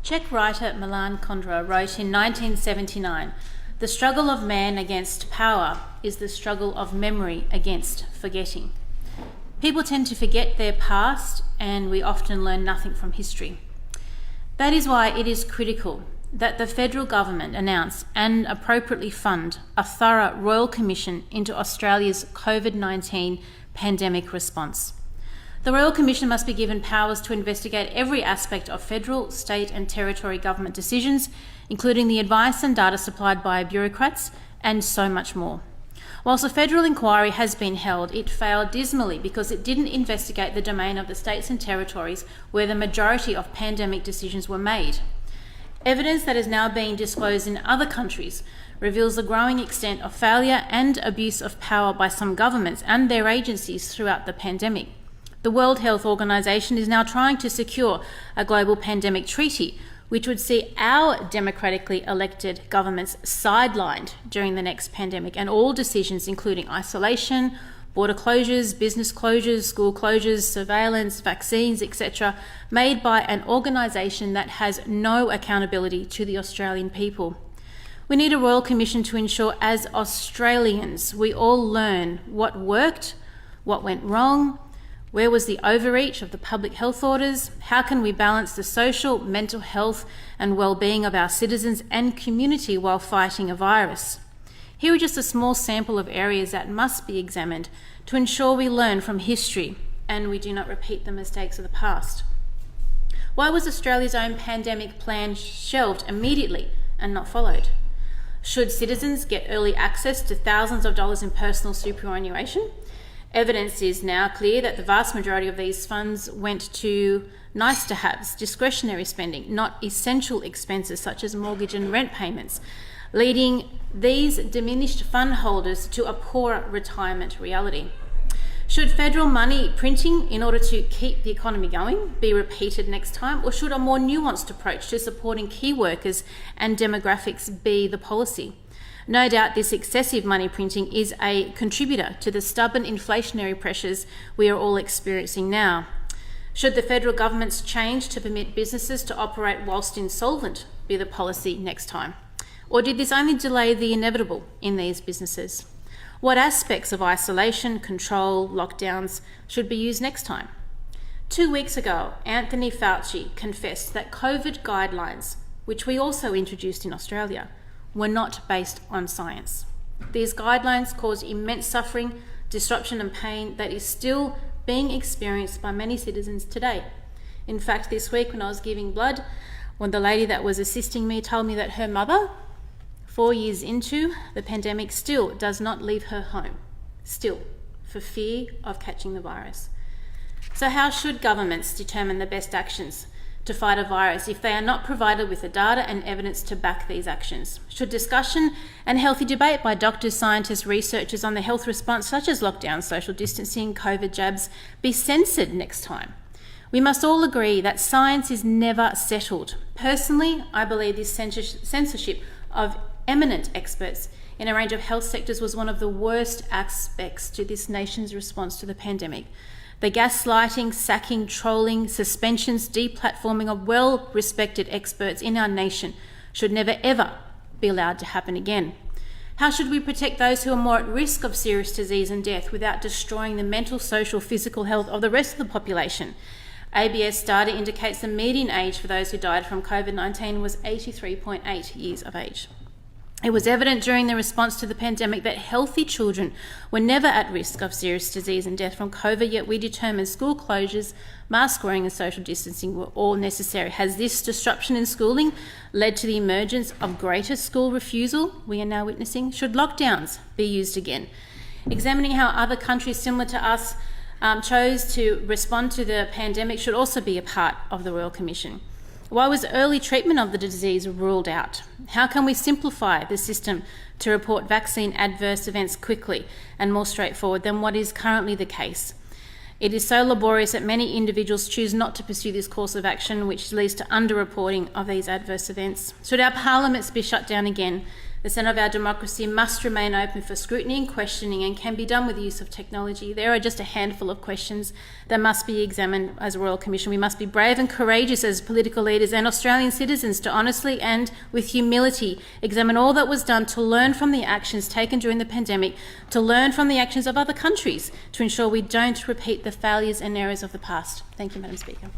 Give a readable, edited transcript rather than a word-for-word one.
Czech writer Milan Kundera wrote in 1979, "The struggle of man against power is the struggle of memory against forgetting." People tend to forget their past, and we often learn nothing from history. That is why it is critical that the federal government announce and appropriately fund a thorough Royal Commission into Australia's COVID-19 pandemic response. The Royal Commission must be given powers to investigate every aspect of federal, state and territory government decisions, including the advice and data supplied by bureaucrats, and so much more. Whilst a federal inquiry has been held, it failed dismally because it didn't investigate the domain of the states and territories where the majority of pandemic decisions were made. Evidence that is now being disclosed in other countries reveals the growing extent of failure and abuse of power by some governments and their agencies throughout the pandemic. The World Health Organization is now trying to secure a global pandemic treaty, which would see our democratically elected governments sidelined during the next pandemic, and all decisions, including isolation, border closures, business closures, school closures, surveillance, vaccines, etc., made by an organisation that has no accountability to the Australian people. We need a Royal Commission to ensure, as Australians, we all learn what worked, what went wrong, where was the overreach of the public health orders, how can we balance the social, mental health and well-being of our citizens and community while fighting a virus. Here are just a small sample of areas that must be examined to ensure we learn from history and we do not repeat the mistakes of the past. Why was Australia's own pandemic plan shelved immediately and not followed? Should citizens get early access to thousands of dollars in personal superannuation? Evidence is now clear that the vast majority of these funds went to nice-to-haves, discretionary spending, not essential expenses such as mortgage and rent payments, leading these diminished fund holders to a poorer retirement reality. Should federal money printing in order to keep the economy going be repeated next time, or should a more nuanced approach to supporting key workers and demographics be the policy? No doubt this excessive money printing is a contributor to the stubborn inflationary pressures we are all experiencing now. Should the federal government's change to permit businesses to operate whilst insolvent be the policy next time? Or did this only delay the inevitable in these businesses? What aspects of isolation, control, lockdowns should be used next time? 2 weeks ago, Anthony Fauci confessed that COVID guidelines, which we also introduced in Australia, were not based on science. These guidelines cause immense suffering, disruption and pain that is still being experienced by many citizens today. In fact, this week when I was giving blood, when the lady that was assisting me told me that her mother, 4 years into the pandemic, still does not leave her home, still, for fear of catching the virus. So how should governments determine the best actions to fight a virus if they are not provided with the data and evidence to back these actions? Should discussion and healthy debate by doctors, scientists, researchers on the health response, such as lockdown, social distancing, COVID jabs, be censored next time? We must all agree that science is never settled. Personally, I believe this censorship of eminent experts in a range of health sectors was one of the worst aspects to this nation's response to the pandemic. The gaslighting, sacking, trolling, suspensions, deplatforming of well-respected experts in our nation should never ever be allowed to happen again. How should we protect those who are more at risk of serious disease and death without destroying the mental, social, physical health of the rest of the population? ABS data indicates the median age for those who died from COVID-19 was 83.8 years of age. It was evident during the response to the pandemic that healthy children were never at risk of serious disease and death from COVID, yet we determined school closures, mask wearing and social distancing were all necessary. Has this disruption in schooling led to the emergence of greater school refusal we are now witnessing? Should lockdowns be used again? Examining how other countries similar to us chose to respond to the pandemic should also be a part of the Royal Commission. Why was early treatment of the disease ruled out? How can we simplify the system to report vaccine adverse events quickly and more straightforward than what is currently the case? It is so laborious that many individuals choose not to pursue this course of action, which leads to underreporting of these adverse events. Should our parliaments be shut down again, The centre of our democracy must remain open for scrutiny and questioning and can be done with the use of technology. There are just a handful of questions that must be examined as a Royal Commission. We must be brave and courageous as political leaders and Australian citizens to honestly and with humility examine all that was done, to learn from the actions taken during the pandemic, to learn from the actions of other countries, to ensure we don't repeat the failures and errors of the past. Thank you, Madam Speaker.